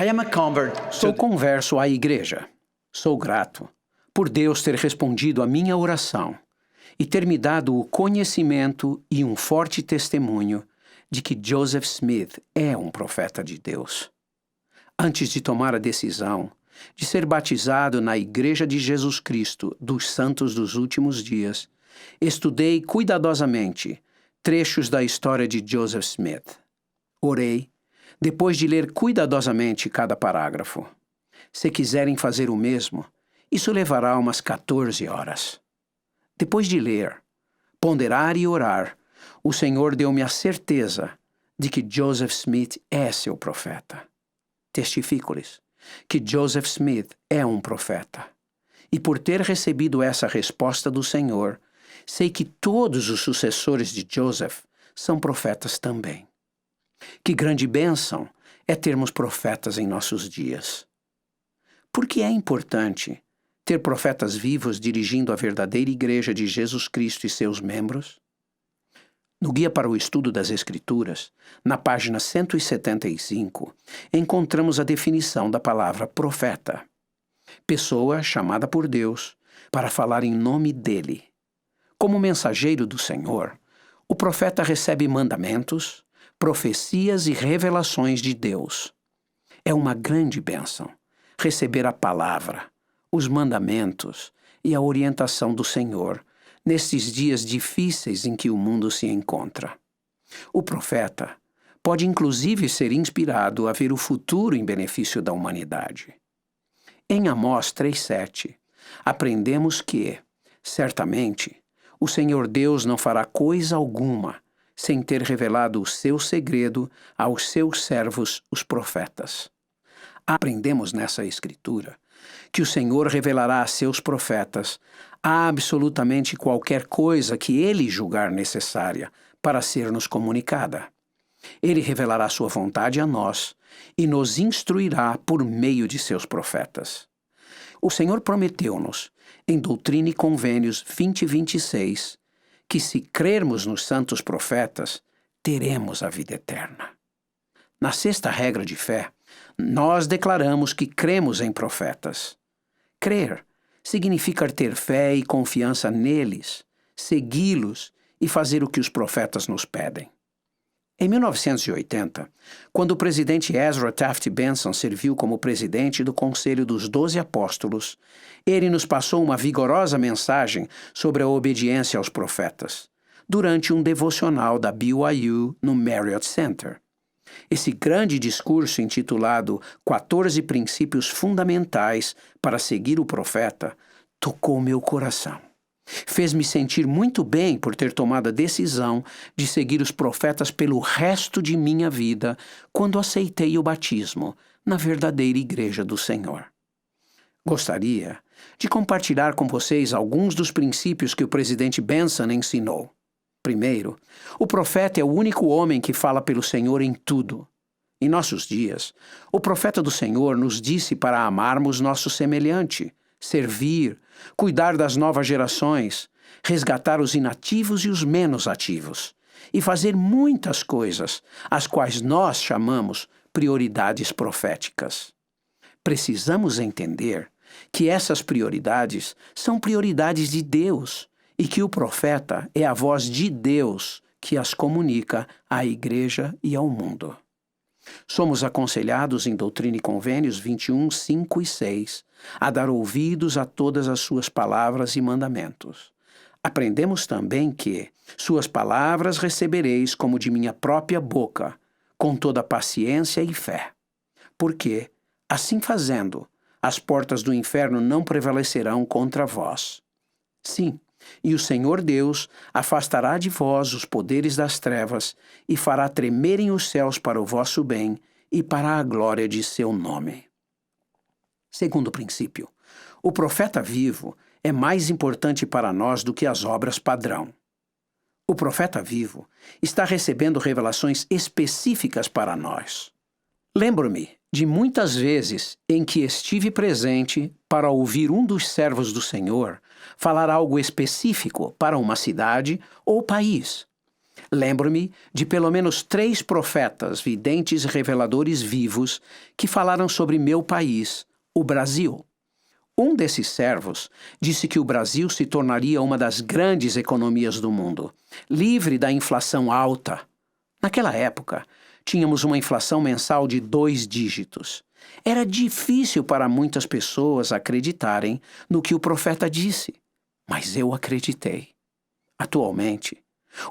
I am a convert Sou converso à igreja. Sou grato por Deus ter respondido à minha oração e ter me dado o conhecimento e um forte testemunho de que Joseph Smith é um profeta de Deus. Antes de tomar a decisão de ser batizado na Igreja de Jesus Cristo dos Santos dos Últimos Dias, estudei cuidadosamente trechos da história de Joseph Smith. Orei, depois de ler cuidadosamente cada parágrafo. Se quiserem fazer o mesmo, isso levará umas 14 horas. Depois de ler, ponderar e orar, o Senhor deu-me a certeza de que Joseph Smith é seu profeta. Testifico-lhes que Joseph Smith é um profeta. E por ter recebido essa resposta do Senhor, sei que todos os sucessores de Joseph são profetas também. Que grande bênção é termos profetas em nossos dias. Por que é importante ter profetas vivos dirigindo a verdadeira Igreja de Jesus Cristo e seus membros? No Guia para o Estudo das Escrituras, na página 175, encontramos a definição da palavra profeta. Pessoa chamada por Deus para falar em nome dele. Como mensageiro do Senhor, o profeta recebe mandamentos, profecias e revelações de Deus. É uma grande bênção receber a palavra, os mandamentos e a orientação do Senhor nestes dias difíceis em que o mundo se encontra. O profeta pode inclusive ser inspirado a ver o futuro em benefício da humanidade. Em Amós 3,7, aprendemos que, certamente, o Senhor Deus não fará coisa alguma sem ter revelado o seu segredo aos seus servos, os profetas. Aprendemos nessa Escritura que o Senhor revelará a seus profetas absolutamente qualquer coisa que ele julgar necessária para ser-nos comunicada. Ele revelará sua vontade a nós e nos instruirá por meio de seus profetas. O Senhor prometeu-nos, em Doutrina e Convênios 20:26, que se crermos nos santos profetas, teremos a vida eterna. Na sexta regra de fé, nós declaramos que cremos em profetas. Crer significa ter fé e confiança neles, segui-los e fazer o que os profetas nos pedem. Em 1980, quando o presidente Ezra Taft Benson serviu como presidente do Conselho dos 12 Apóstolos, ele nos passou uma vigorosa mensagem sobre a obediência aos profetas, durante um devocional da BYU no Marriott Center. Esse grande discurso, intitulado 14 Princípios Fundamentais para Seguir o Profeta, tocou meu coração. Fez-me sentir muito bem por ter tomado a decisão de seguir os profetas pelo resto de minha vida quando aceitei o batismo na verdadeira Igreja do Senhor. Gostaria de compartilhar com vocês alguns dos princípios que o presidente Benson ensinou. Primeiro, o profeta é o único homem que fala pelo Senhor em tudo. Em nossos dias, o profeta do Senhor nos disse para amarmos nosso semelhante, servir, cuidar das novas gerações, resgatar os inativos e os menos ativos, e fazer muitas coisas, as quais nós chamamos prioridades proféticas. Precisamos entender que essas prioridades são prioridades de Deus e que o profeta é a voz de Deus que as comunica à Igreja e ao mundo. Somos aconselhados em Doutrina e Convênios 21, 5 e 6 a dar ouvidos a todas as suas palavras e mandamentos. Aprendemos também que suas palavras recebereis como de minha própria boca, com toda paciência e fé. Porque, assim fazendo, as portas do inferno não prevalecerão contra vós. Sim, e o Senhor Deus afastará de vós os poderes das trevas e fará tremerem os céus para o vosso bem e para a glória de seu nome. Segundo princípio, o profeta vivo é mais importante para nós do que as obras padrão. O profeta vivo está recebendo revelações específicas para nós. Lembro-me de muitas vezes em que estive presente para ouvir um dos servos do Senhor falar algo específico para uma cidade ou país. Lembro-me de pelo menos 3 profetas, videntes e reveladores vivos que falaram sobre meu país, o Brasil. Um desses servos disse que o Brasil se tornaria uma das grandes economias do mundo, livre da inflação alta. Naquela época, tínhamos uma inflação mensal de 2 dígitos. Era difícil para muitas pessoas acreditarem no que o profeta disse, mas eu acreditei. Atualmente,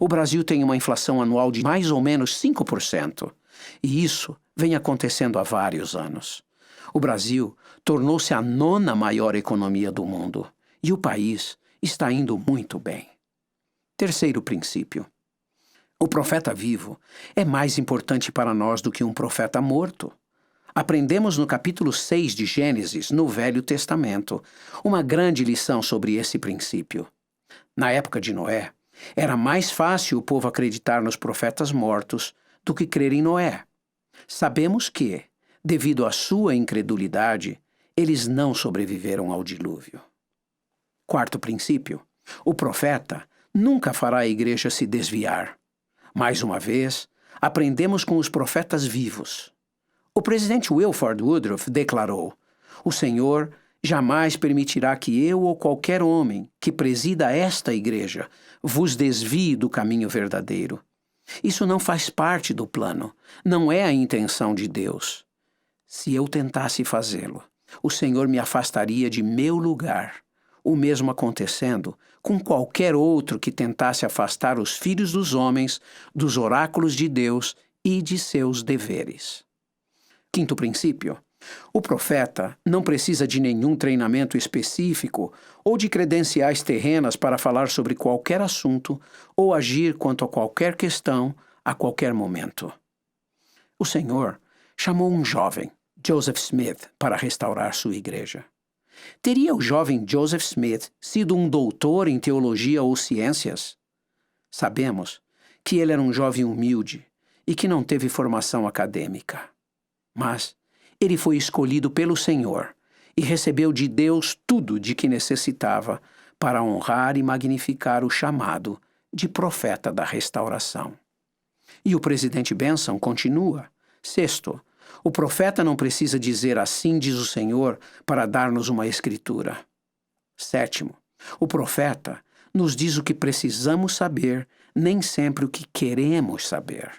o Brasil tem uma inflação anual de mais ou menos 5%, e isso vem acontecendo há vários anos. O Brasil tornou-se a 9ª maior economia do mundo, e o país está indo muito bem. Terceiro princípio. O profeta vivo é mais importante para nós do que um profeta morto. Aprendemos no capítulo 6 de Gênesis, no Velho Testamento, uma grande lição sobre esse princípio. Na época de Noé, era mais fácil o povo acreditar nos profetas mortos do que crer em Noé. Sabemos que, devido à sua incredulidade, eles não sobreviveram ao dilúvio. Quarto princípio. O profeta nunca fará a igreja se desviar. Mais uma vez, aprendemos com os profetas vivos. O presidente Wilford Woodruff declarou: "O Senhor jamais permitirá que eu ou qualquer homem que presida esta igreja vos desvie do caminho verdadeiro. Isso não faz parte do plano, não é a intenção de Deus. Se eu tentasse fazê-lo, o Senhor me afastaria de meu lugar, o mesmo acontecendo com qualquer outro que tentasse afastar os filhos dos homens dos oráculos de Deus e de seus deveres." Quinto princípio. O profeta não precisa de nenhum treinamento específico ou de credenciais terrenas para falar sobre qualquer assunto ou agir quanto a qualquer questão a qualquer momento. O Senhor chamou um jovem, Joseph Smith, para restaurar sua igreja. Teria o jovem Joseph Smith sido um doutor em teologia ou ciências? Sabemos que ele era um jovem humilde e que não teve formação acadêmica. Mas ele foi escolhido pelo Senhor e recebeu de Deus tudo de que necessitava para honrar e magnificar o chamado de profeta da restauração. E o presidente Benson continua. Sexto, o profeta não precisa dizer "assim diz o Senhor" para dar-nos uma escritura. Sétimo, o profeta nos diz o que precisamos saber, nem sempre o que queremos saber.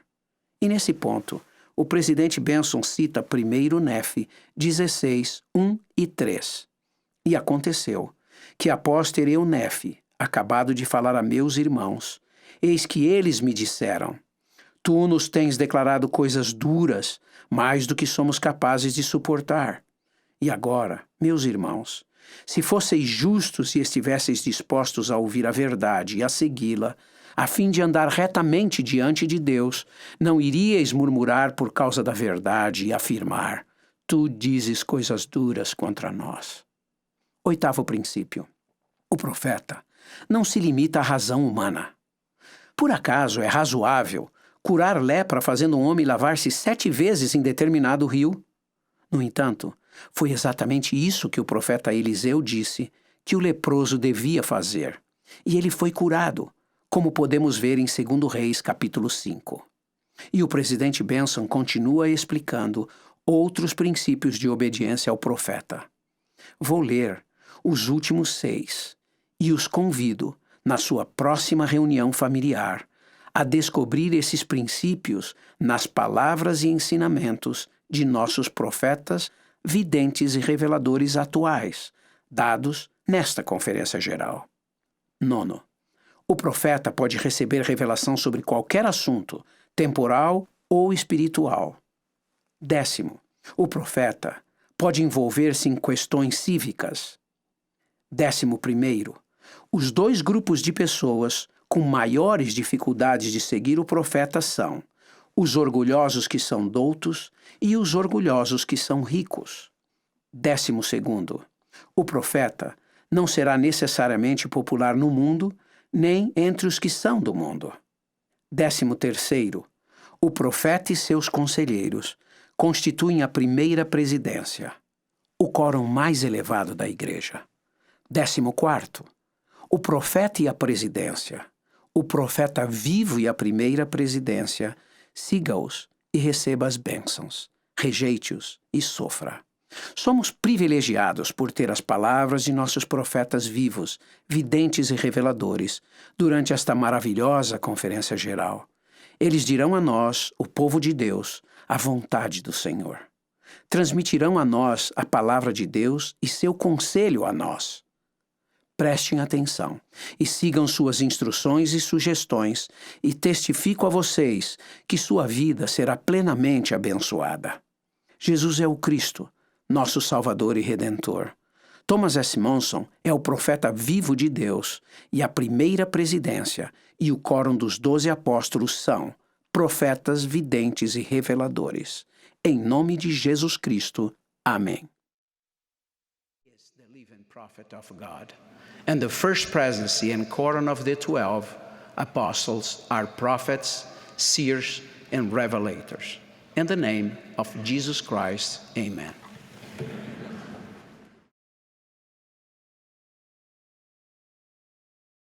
E nesse ponto, o presidente Benson cita 1 Nefe 16, 1 e 3. "E aconteceu que após ter eu, Nefe, acabado de falar a meus irmãos, eis que eles me disseram: Tu nos tens declarado coisas duras, mais do que somos capazes de suportar. E agora, meus irmãos, se fosseis justos e estivesseis dispostos a ouvir a verdade e a segui-la, a fim de andar retamente diante de Deus, não iríeis murmurar por causa da verdade e afirmar: Tu dizes coisas duras contra nós." Oitavo princípio. O profeta não se limita à razão humana. Por acaso é razoável curar lepra fazendo um homem lavar-se 7 vezes em determinado rio? No entanto, foi exatamente isso que o profeta Eliseu disse que o leproso devia fazer. E ele foi curado, como podemos ver em 2 Reis, capítulo 5. E o presidente Benson continua explicando outros princípios de obediência ao profeta. Vou ler os últimos 6 e os convido, na sua próxima reunião familiar, a descobrir esses princípios nas palavras e ensinamentos de nossos profetas, videntes e reveladores atuais, dados nesta conferência geral. Nono. O profeta pode receber revelação sobre qualquer assunto, temporal ou espiritual. 10º. O profeta pode envolver-se em questões cívicas. 11º. Os 2 grupos de pessoas com maiores dificuldades de seguir o profeta são os orgulhosos que são doutos e os orgulhosos que são ricos. 12º. O profeta não será necessariamente popular no mundo, nem entre os que são do mundo. 13º. O profeta e seus conselheiros constituem a primeira presidência, o quórum mais elevado da igreja. 14º. O profeta e a presidência, o profeta vivo e a primeira presidência, siga-os e receba as bênçãos. Rejeite-os e sofra. Somos privilegiados por ter as palavras de nossos profetas vivos, videntes e reveladores, durante esta maravilhosa conferência geral. Eles dirão a nós, o povo de Deus, a vontade do Senhor. Transmitirão a nós a palavra de Deus e seu conselho a nós. Prestem atenção e sigam suas instruções e sugestões, e testifico a vocês que sua vida será plenamente abençoada. Jesus é o Cristo, nosso Salvador e Redentor. Thomas S. Monson é o profeta vivo de Deus e a primeira presidência, e o quórum dos 12 apóstolos são profetas, videntes e reveladores. Em nome de Jesus Cristo. Amém. The living prophet of God, and the first presidency and quorum of the 12 apostles are prophets, seers, and revelators. In the name of Jesus Christ, amen.